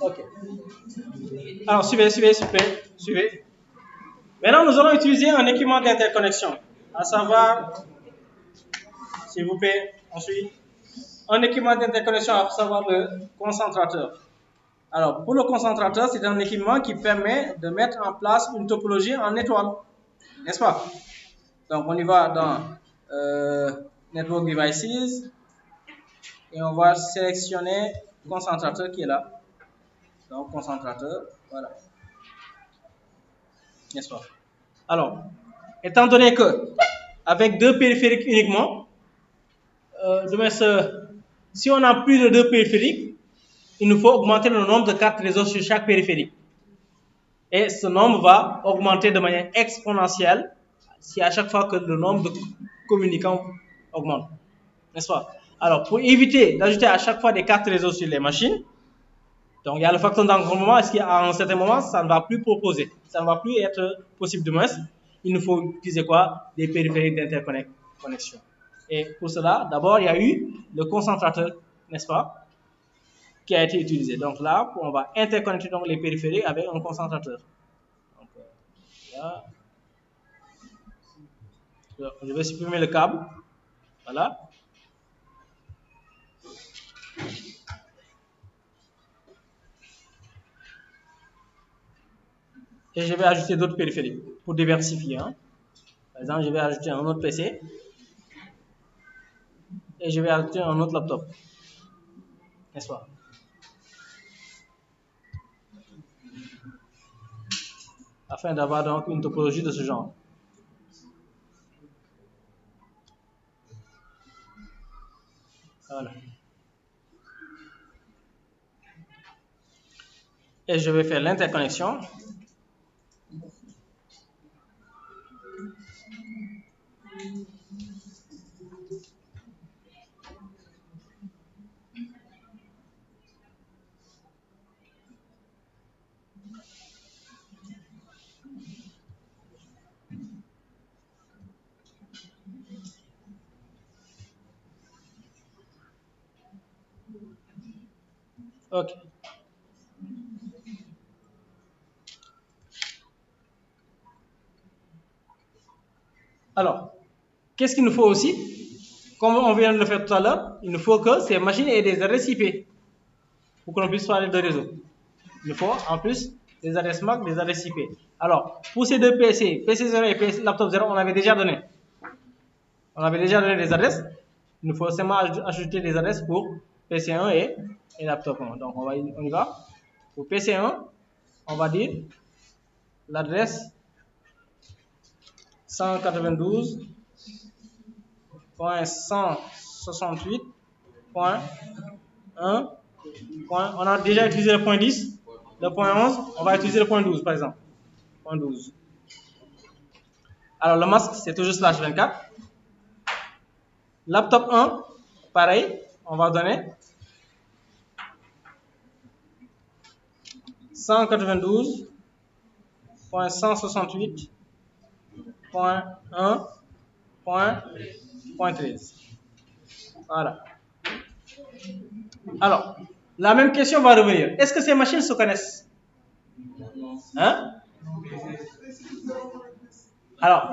Ok. Alors, suivez. Maintenant, nous allons utiliser un équipement d'interconnexion, à savoir, s'il vous plaît, ensuite, un équipement d'interconnexion, à savoir le concentrateur. Alors, pour le concentrateur, c'est un équipement qui permet de mettre en place une topologie en étoile, n'est-ce pas? Donc, on y va dans Network Devices et on va sélectionner le concentrateur qui est là. Donc, concentrateur, voilà, n'est-ce pas? Alors, étant donné que avec deux périphériques uniquement, si on a plus de deux périphériques, il nous faut augmenter le nombre de cartes réseau sur chaque périphérique. Et ce nombre va augmenter de manière exponentielle si à chaque fois que le nombre de communicants augmente. N'est-ce pas? Alors, pour éviter d'ajouter à chaque fois des cartes réseau sur les machines, donc il y a le facteur d'encombrement, est-ce qu'à un certain moment, ça ne va plus proposer, ça ne va plus être possible de moins. Il nous faut utiliser quoi? Des périphériques d'interconnexion. Et pour cela, d'abord, il y a eu le concentrateur, n'est-ce pas, qui a été utilisé. Donc là, on va interconnecter donc les périphériques avec un concentrateur. Donc, là, je vais supprimer le câble. Voilà. Et je vais ajouter d'autres périphériques pour diversifier. Hein. Par exemple, je vais ajouter un autre PC. Et je vais ajouter un autre laptop. N'est-ce pas? Afin d'avoir donc une topologie de ce genre. Voilà. Et je vais faire l'interconnexion. Ok. Alors, qu'est-ce qu'il nous faut aussi? Comme on vient de le faire tout à l'heure, il nous faut que ces machines aient des adresses IP pour que l'on puisse parler de réseau. Il nous faut en plus des adresses MAC, des adresses IP. Alors, pour ces deux PC, PC0 et PC Laptop 0, on avait déjà donné. On avait déjà donné des adresses. Il nous faut seulement ajouter des adresses pour PC1 et Laptop 1. Donc, on y va. Pour PC1, on va dire l'adresse 192.168.1. On a déjà utilisé le point 10, le point 11, on va utiliser le point 12 par exemple. Point 12. Alors le masque, c'est toujours /24. Laptop 1, pareil, on va donner 192.168.1.13. Voilà. Alors, la même question va revenir. Est-ce que ces machines se connaissent? Hein? Alors,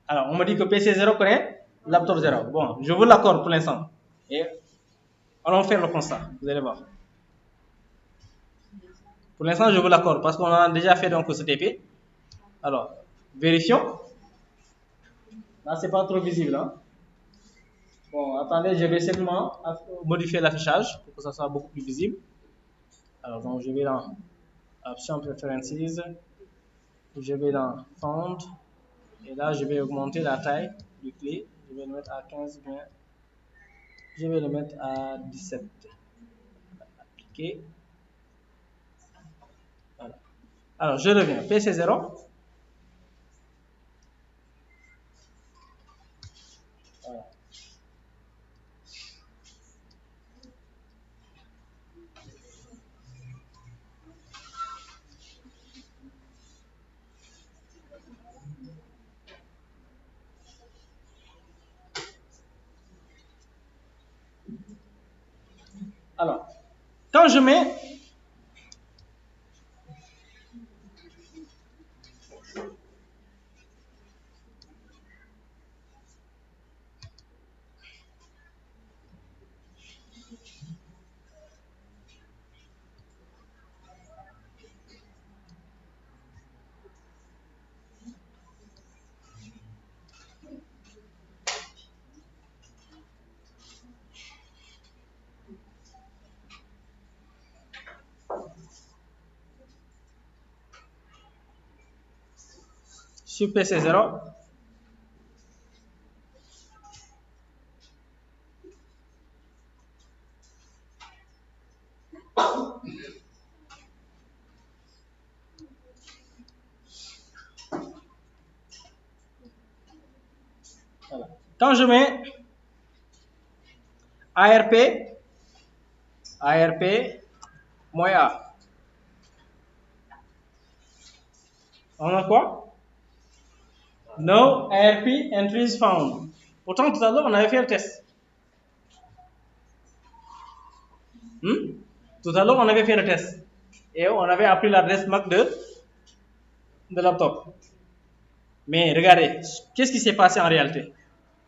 on me dit que PC0 connaît Laptop 0. Bon, je vous l'accorde pour l'instant. Et allons faire le constat, vous allez voir. Pour l'instant, je vous l'accorde parce qu'on a déjà fait donc ce TP. Alors, vérifions. Là, c'est pas trop visible. Hein? Bon, attendez, je vais simplement modifier l'affichage pour que ça soit beaucoup plus visible. Alors, donc, je vais dans Option Preferences, je vais dans Font, et là, je vais augmenter la taille du clé. Je vais le mettre à 15, bien. Je vais le mettre à 17. Appliquer. Voilà. Alors, je reviens. PC0. Voilà. Alors, quand je mets sur PC0. Voilà. Quand je mets ARP moins A, on a quoi? No ARP entries found. Pourtant, tout à l'heure, on avait fait le test. Tout à l'heure, on avait fait le test. Et on avait appris l'adresse MAC de laptop. Mais regardez, qu'est-ce qui s'est passé en réalité?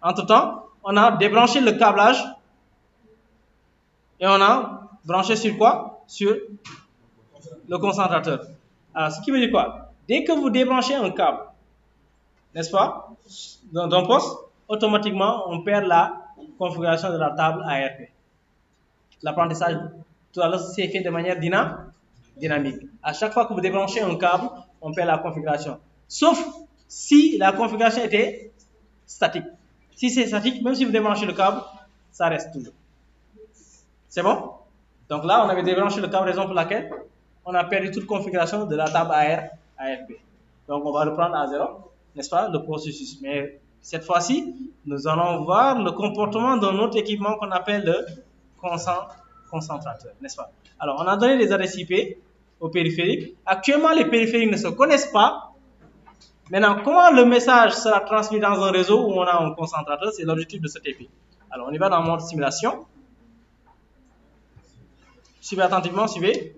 Entre-temps, on a débranché le câblage et on a branché sur quoi? Sur le concentrateur. Alors, ce qui veut dire quoi? Dès que vous débranchez un câble, n'est-ce pas, d'un poste, automatiquement, on perd la configuration de la table ARP. L'apprentissage, tout à l'heure, c'est fait de manière dynamique. À chaque fois que vous débranchez un câble, on perd la configuration. Sauf si la configuration était statique. Si c'est statique, même si vous débranchez le câble, ça reste toujours. C'est bon? Donc là, on avait débranché le câble, raison pour laquelle on a perdu toute configuration de la table ARP. Donc on va reprendre à zéro, n'est-ce pas, le processus. Mais cette fois-ci, nous allons voir le comportement d'un autre équipement qu'on appelle le concentrateur, n'est-ce pas? Alors, on a donné les adresses IP aux périphériques. Actuellement, les périphériques ne se connaissent pas. Maintenant, comment le message sera transmis dans un réseau où on a un concentrateur? C'est l'objectif de ce TP. Alors, on y va dans le mode simulation. Suivez attentivement, suivez.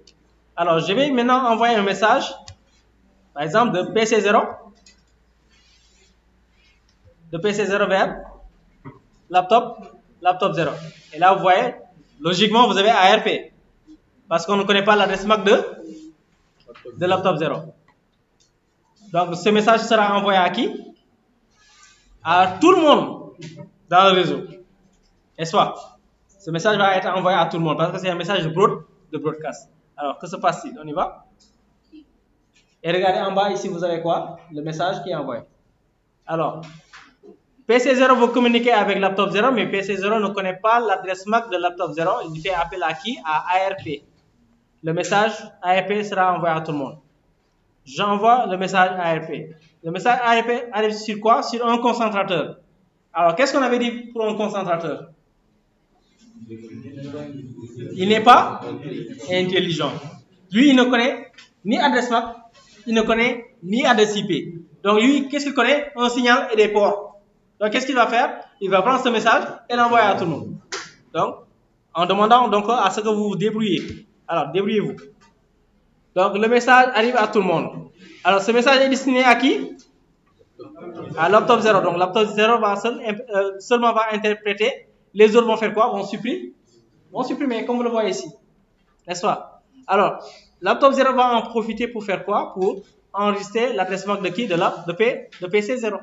Alors, je vais maintenant envoyer un message, par exemple, de PC0 vers laptop 0. Et là, vous voyez, logiquement, vous avez ARP. Parce qu'on ne connaît pas l'adresse MAC de laptop 0. Donc, ce message sera envoyé à qui? À tout le monde dans le réseau. N'est-ce pas? Ce message va être envoyé à tout le monde parce que c'est un message de broadcast. Alors, que se passe-t-il? On y va? Et regardez en bas, ici, vous avez quoi? Le message qui est envoyé. Alors, PC0 veut communiquer avec laptop 0, mais PC0 ne connaît pas l'adresse MAC de laptop 0. Il fait appel à qui? À ARP. Le message ARP sera envoyé à tout le monde. J'envoie le message ARP. Le message ARP arrive sur quoi? Sur un concentrateur. Alors, qu'est-ce qu'on avait dit pour un concentrateur? Il n'est pas intelligent. Lui, il ne connaît ni adresse MAC, il ne connaît ni adresse IP. Donc, lui, qu'est-ce qu'il connaît? Un signal et des ports. Donc, qu'est-ce qu'il va faire? Il va prendre ce message et l'envoyer à tout le monde. Donc, en demandant donc à ce que vous vous débrouillez. Alors, débrouillez-vous. Donc, le message arrive à tout le monde. Alors, ce message est destiné à qui? À laptop 0. Donc, laptop 0 va seulement va interpréter. Les autres vont faire quoi? Vont supprimer, comme vous le voyez ici. N'est-ce pas? Alors, laptop 0 va en profiter pour faire quoi? Pour enregistrer l'adresse MAC de qui? De PC0.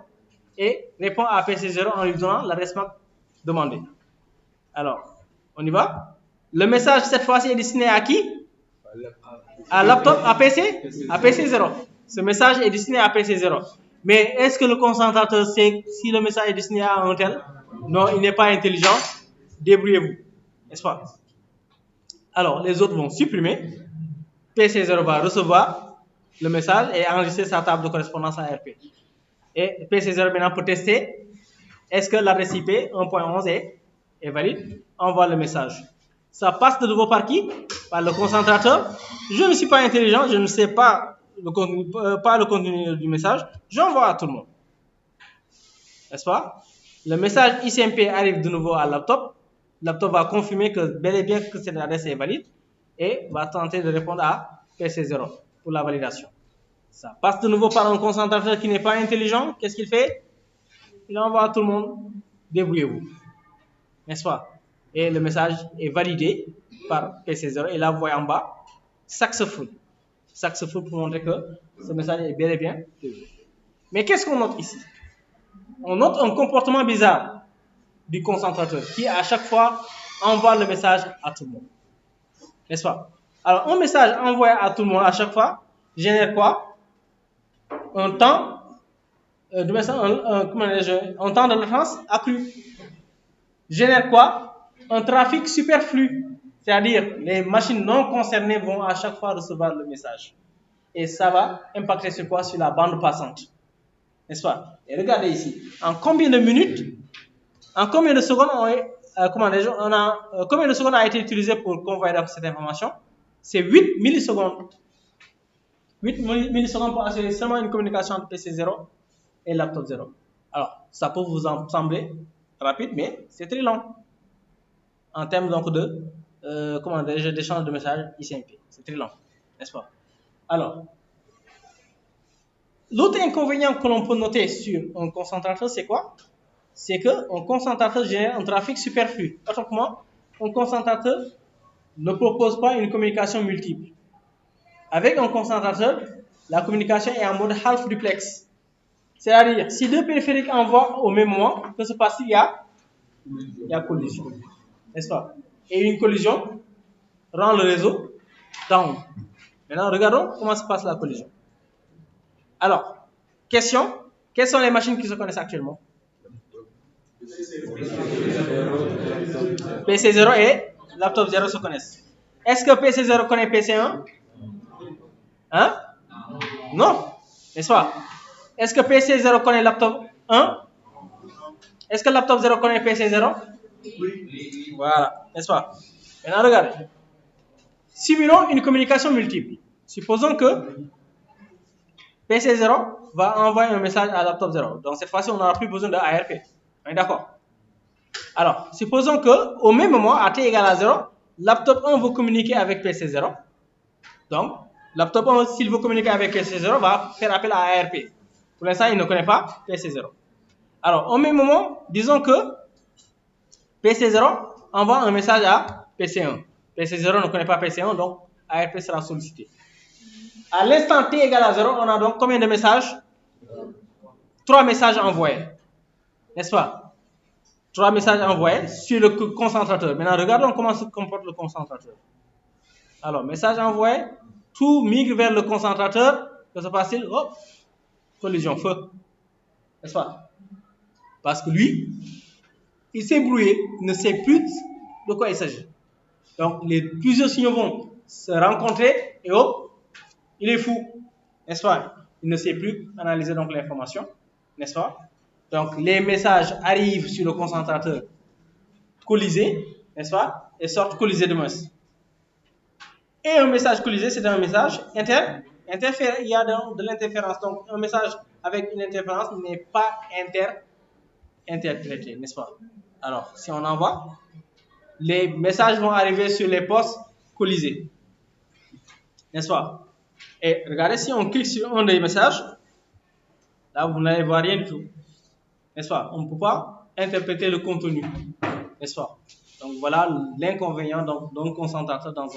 Et répond à PC0 en lui donnant l'adresse MAC demandée. Alors, on y va? Le message, cette fois-ci, est destiné à qui? À laptop, à PC0. Ce message est destiné à PC0. Mais est-ce que le concentrateur sait si le message est destiné à un tel? Non, il n'est pas intelligent. Débrouillez-vous. N'est-ce pas? Alors, les autres vont supprimer. PC0 va recevoir le message et enregistrer sa table de correspondance ARP. Et PC0 maintenant peut tester est-ce que l'adresse IP 1.11 est valide? Envoie le message. Ça passe de nouveau par qui? Par le concentrateur. Je ne suis pas intelligent, je ne sais pas le contenu du message. J'envoie à tout le monde. N'est-ce pas? Le message ICMP arrive de nouveau à laptop. Laptop va confirmer que bel et bien que cette adresse est valide et va tenter de répondre à PC0 pour la validation. Ça passe de nouveau par un concentrateur qui n'est pas intelligent. Qu'est-ce qu'il fait? Il envoie à tout le monde. Débrouillez-vous. N'est-ce pas? Et le message est validé par PC0. Et là, vous voyez en bas, successful. Successful pour montrer que ce message est bel et bien délivré. Mais qu'est-ce qu'on note ici? On note un comportement bizarre du concentrateur qui, à chaque fois, envoie le message à tout le monde. N'est-ce pas? Alors, un message envoyé à tout le monde à chaque fois génère quoi? Un temps de message, un temps de latence accru. Génère quoi? Un trafic superflu. C'est-à-dire, les machines non concernées vont à chaque fois recevoir le message. Et ça va impacter sur quoi? Sur la bande passante. N'est-ce pas? Et regardez ici. En combien de minutes, en combien de secondes combien de secondes a été utilisé pour convoyer cette information? C'est 8 millisecondes. 8 millisecondes pour assurer seulement une communication entre PC0 et laptop 0. Alors, ça peut vous en sembler rapide, mais c'est très long en termes donc d'échange de messages ICMP. C'est très long, n'est-ce pas? Alors, l'autre inconvénient que l'on peut noter sur un concentrateur, c'est quoi? C'est qu'un concentrateur génère un trafic superflu. Autrement, un concentrateur ne propose pas une communication multiple. Avec un concentrateur, la communication est en mode half duplex. C'est-à-dire, si deux périphériques envoient au même moment, que se passe-t-il? Il y a collision. N'est-ce pas? Et une collision rend le réseau down. Maintenant, regardons comment se passe la collision. Alors, question, quelles sont les machines qui se connaissent actuellement? PC0 et laptop 0 se connaissent. Est-ce que PC0 connaît PC1? Hein? Non, n'est-ce pas? Est-ce que PC0 connaît laptop 1? Est-ce que laptop 0 connaît PC0? Oui. Voilà, n'est-ce pas? Maintenant, regardez. Simulons une communication multiple. Supposons que PC0 va envoyer un message à laptop 0. Donc, cette fois-ci, on n'aura plus besoin de ARP. On est d'accord? Alors, supposons qu'au même moment, à t égale à 0, laptop 1 veut communiquer avec PC0. Donc, laptop 1, s'il veut communiquer avec PC0, va faire appel à ARP. Pour l'instant, il ne connaît pas PC0. Alors, au même moment, disons que PC0 envoie un message à PC1. PC0 ne connaît pas PC1, donc ARP sera sollicité. À l'instant t égale à 0, on a donc combien de messages? 3 messages envoyés. N'est-ce pas? 3 messages envoyés sur le concentrateur. Maintenant, regardons comment se comporte le concentrateur. Alors, message envoyé, tout migre vers le concentrateur. Que se passe-t-il? Hop, collision, feu. N'est-ce pas? Parce que lui, il s'est brouillé, il ne sait plus de quoi il s'agit. Donc, plusieurs signaux vont se rencontrer et hop, il est fou. N'est-ce pas? Il ne sait plus analyser donc l'information. N'est-ce pas? Donc, les messages arrivent sur le concentrateur collisé, n'est-ce pas? Et sortent collisés de masse. Et un message collisé, c'est un message interféré. Il y a de l'interférence. Donc, un message avec une interférence n'est pas interprété, n'est-ce pas? Alors, si on envoie, les messages vont arriver sur les postes collisés. N'est-ce pas? Et regardez, si on clique sur un des messages, là, vous n'allez voir rien du tout. N'est-ce pas? On ne peut pas interpréter le contenu. N'est-ce pas? Donc, voilà l'inconvénient d'un concentrateur dans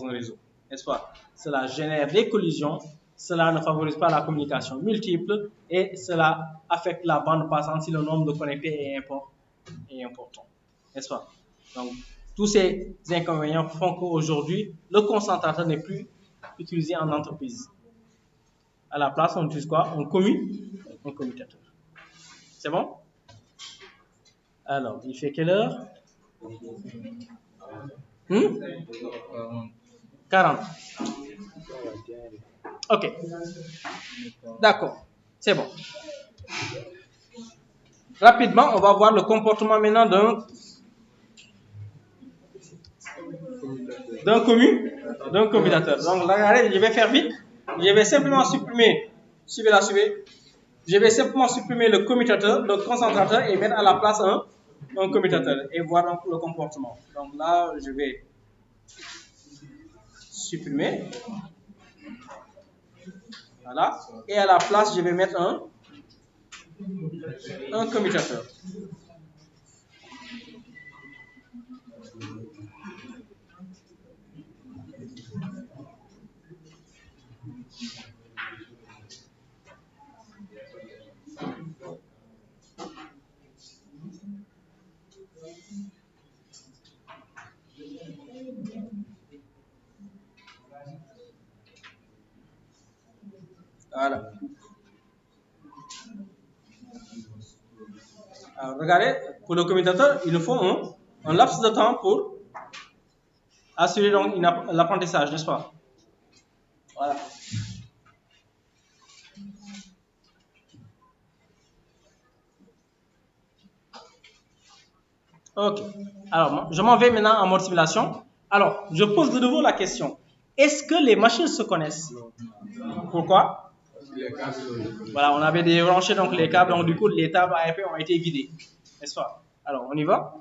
un réseau. N'est-ce pas? Cela génère des collisions, cela ne favorise pas la communication multiple et cela affecte la bande passante si le nombre de connectés est important. N'est-ce pas? Donc, tous ces inconvénients font qu'aujourd'hui, le concentrateur n'est plus utilisé en entreprise. À la place, on utilise quoi? Un commutateur. C'est bon? Alors, il fait quelle heure? 40. Ok. D'accord. C'est bon. Rapidement, on va voir le comportement maintenant d'un commutateur. Donc, là, je vais faire vite. Je vais simplement supprimer, je vais simplement supprimer le commutateur, le concentrateur et mettre à la place un commutateur et voir donc le comportement. Donc là, je vais supprimer. Voilà. Et à la place, je vais mettre un commutateur. Voilà. Alors, regardez, pour le commutateur, il nous faut un laps de temps pour assurer donc l'apprentissage, n'est-ce pas? Voilà. Ok. Alors, je m'en vais maintenant en mode simulation. Alors, je pose de nouveau la question. Est-ce que les machines se connaissent? Pourquoi? Voilà, on avait débranché donc les câbles, donc du coup, les tables ARP ont été vidées. N'est-ce pas? Alors, on y va.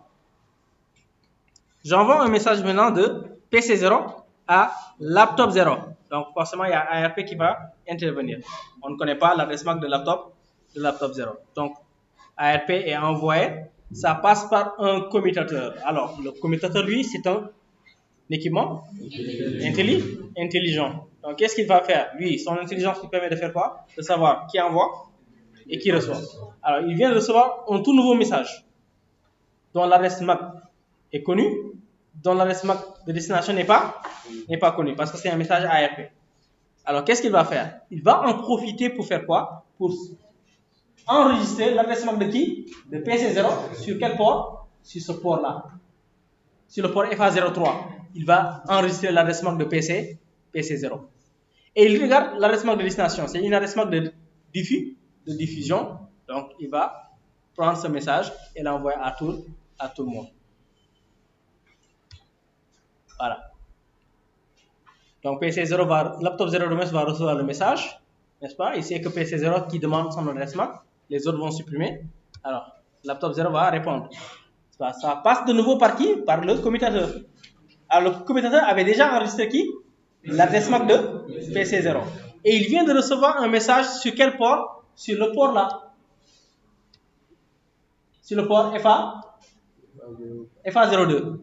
J'envoie un message maintenant de PC0 à laptop 0. Donc, forcément, il y a ARP qui va intervenir. On ne connaît pas l'adresse MAC de laptop 0. Donc, ARP est envoyé. Ça passe par un commutateur. Alors, le commutateur, lui, c'est un équipement intelligent. Donc, qu'est-ce qu'il va faire? Lui, son intelligence lui permet de faire quoi? De savoir qui envoie et qui reçoit. Alors, il vient de recevoir un tout nouveau message dont l'adresse MAC est connue, dont l'adresse MAC de destination n'est pas connue parce que c'est un message ARP. Alors, qu'est-ce qu'il va faire? Il va en profiter pour faire quoi? Pour enregistrer l'adresse MAC de qui? De PC0. Sur quel port? Sur ce port-là. Sur le port FA03. Il va enregistrer l'adresse MAC de PC0. Et il regarde l'adresse MAC de destination. C'est une adresse MAC de diffusion. Donc, il va prendre ce message et l'envoyer à tout le monde. Voilà. Donc, PC0 laptop 0 va recevoir le message, n'est-ce pas? Il sait que PC0 qui demande son adresse MAC, les autres vont supprimer. Alors, laptop 0 va répondre. Ça passe de nouveau par qui? Par le commutateur. Alors, le commutateur avait déjà enregistré qui? L'adresse MAC de PC0. Et il vient de recevoir un message sur quel port? Sur le port là. Sur le port FA02.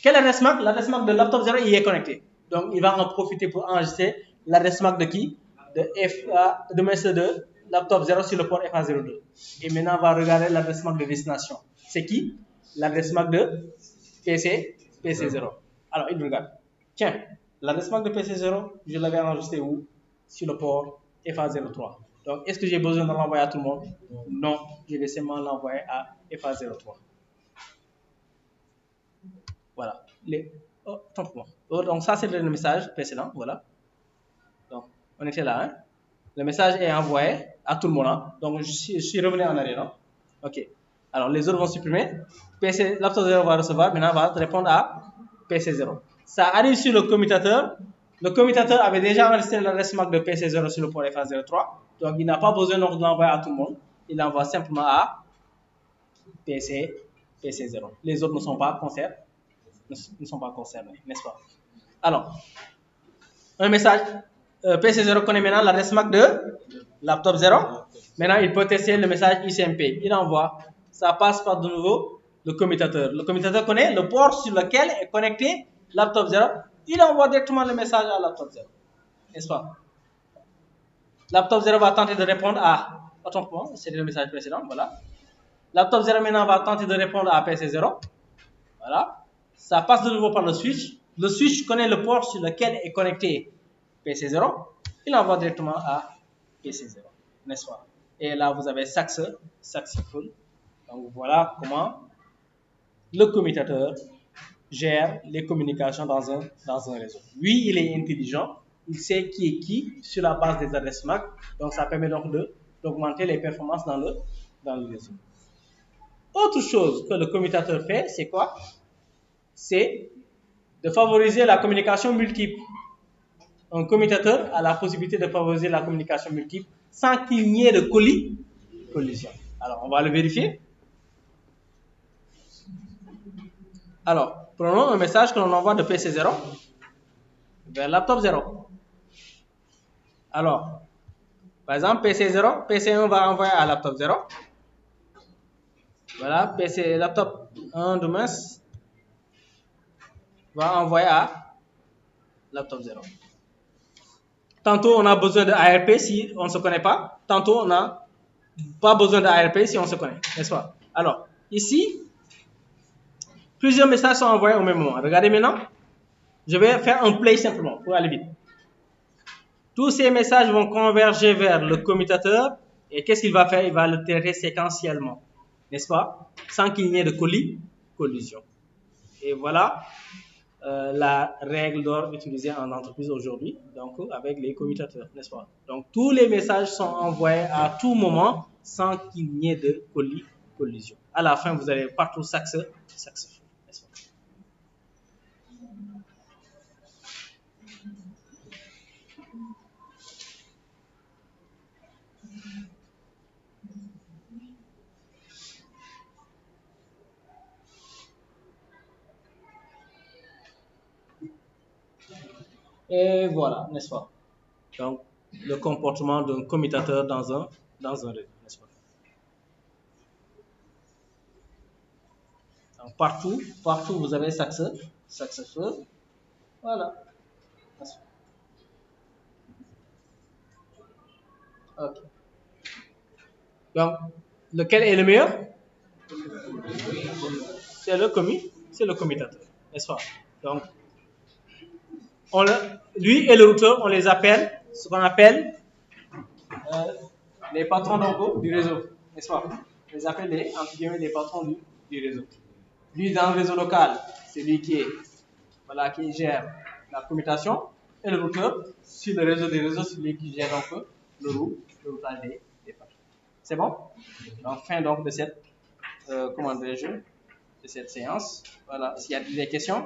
Quelle adresse MAC? L'adresse MAC de laptop 0 y est connecté. Donc, il va en profiter pour enregistrer l'adresse MAC de qui? De laptop 0 sur le port FA02. Et maintenant, on va regarder l'adresse MAC de destination. C'est qui? L'adresse MAC de PC0. Alors, il regarde. Tiens, l'adresse MAC de PC0, je l'avais enregistré où? Sur le port FA03. Donc, est-ce que j'ai besoin de l'envoyer à tout le monde? Non, je vais seulement l'envoyer à FA03. Voilà. Donc, ça, c'est le message précédent. Voilà. Donc, on était là. Hein? Le message est envoyé à tout le monde. Hein? Donc, je suis revenu en arrière. Hein? OK. Alors, les autres vont supprimer. Laptop 0 va recevoir. Maintenant, va répondre à PC0. Ça arrive sur le commutateur. Le commutateur avait déjà enregistré l'adresse MAC de PC0 sur le port FA03. Donc, il n'a pas besoin de l'envoyer à tout le monde. Il l'envoie simplement à PC0. Les autres ne sont pas concernés. N'est-ce pas? Alors, un message, PC0 connaît maintenant l'adresse MAC de laptop 0. Maintenant, il peut tester le message ICMP. Il envoie. Ça passe par de nouveau le commutateur. Le commutateur connaît le port sur lequel est connecté laptop 0. Il envoie directement le message à laptop 0. N'est-ce pas? Laptop 0 va tenter de répondre à... Attends, c'est le message précédent. Voilà. Laptop 0 maintenant va tenter de répondre à PC0. Voilà. Ça passe de nouveau par le switch. Le switch connaît le port sur lequel est connecté PC0. Il envoie directement à PC0. N'est-ce pas? Et là, vous avez successful. Donc, voilà comment le commutateur gère les communications dans un réseau. Lui, il est intelligent. Il sait qui est qui sur la base des adresses MAC. Donc, ça permet donc d'augmenter les performances dans le réseau. Autre chose que le commutateur fait, c'est quoi? C'est de favoriser la communication multiple. Un commutateur a la possibilité de favoriser la communication multiple sans qu'il n'y ait de collision. Alors, on va le vérifier. Alors, prenons un message que l'on envoie de PC0 vers laptop 0. Alors, par exemple, PC1 va envoyer à laptop 0. Voilà, laptop 1 demain va envoyer à laptop 0. Tantôt, on a besoin de ARP si on ne se connaît pas. Tantôt, on n'a pas besoin de ARP si on se connaît. N'est-ce pas? Alors, ici, plusieurs messages sont envoyés au même moment. Regardez maintenant. Je vais faire un play simplement pour aller vite. Tous ces messages vont converger vers le commutateur. Et qu'est-ce qu'il va faire? Il va le traiter séquentiellement. n'est-ce pas, sans qu'il n'y ait de collision. Et voilà la règle d'or utilisée en entreprise aujourd'hui, donc avec les commutateurs, n'est-ce pas? Donc tous les messages sont envoyés à tout moment sans qu'il n'y ait de collision. À la fin, vous allez partout successful, n'est-ce pas? Et voilà, n'est-ce pas? Donc, le comportement d'un commutateur dans un réseau, n'est-ce pas? Donc, partout vous avez successful, voilà. Ok. Donc, lequel est le meilleur? C'est le commutateur, n'est-ce pas? Donc, lui et le routeur, on les appelle, ce qu'on appelle les patrons du réseau, n'est-ce pas? On les appelle les patrons du réseau. Lui, dans le réseau local, c'est lui qui gère la commutation, et le routeur, sur le réseau des réseaux, c'est lui qui gère donc le routage des paquets. C'est bon? Donc, fin donc de cette, de cette séance. Voilà, s'il y a des questions.